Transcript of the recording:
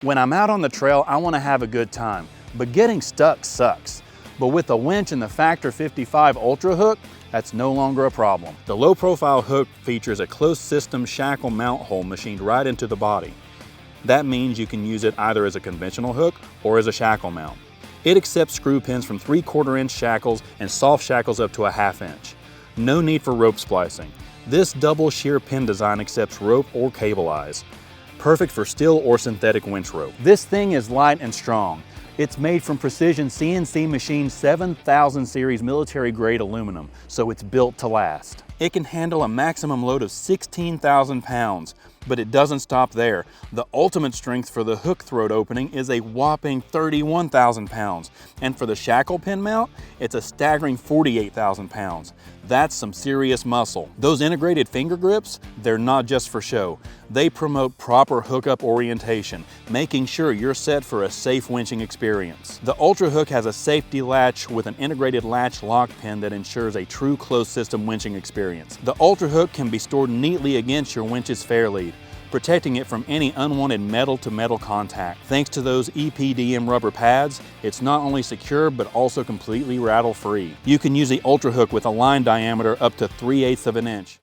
When I'm out on the trail, I want to have a good time, but getting stuck sucks. But with the winch and the Factor 55 Ultra hook, that's no longer a problem. The low-profile hook features a closed system shackle mount hole machined right into the body. That means you can use it either as a conventional hook or as a shackle mount. It accepts screw pins from 3/4 inch shackles and soft shackles up to a 1/2 inch. No need for rope splicing. This double shear pin design accepts rope or cable eyes. Perfect for steel or synthetic winch rope. This thing is light and strong. It's made from precision CNC machined 7000 series military grade aluminum, so it's built to last. It can handle a maximum load of 16,000 pounds, but it doesn't stop there. The ultimate strength for the hook throat opening is a whopping 31,000 pounds, and for the shackle pin mount, it's a staggering 48,000 pounds. That's some serious muscle. Those integrated finger grips, they're not just for show. They promote proper hookup orientation, making sure you're set for a safe winching experience. The Ultra Hook has a safety latch with an integrated latch lock pin that ensures a true closed system winching experience. The Ultra Hook can be stored neatly against your winch's fair lead, protecting it from any unwanted metal-to-metal contact. Thanks to those EPDM rubber pads, it's not only secure but also completely rattle-free. You can use the Ultra Hook with a line diameter up to 3/8 of an inch.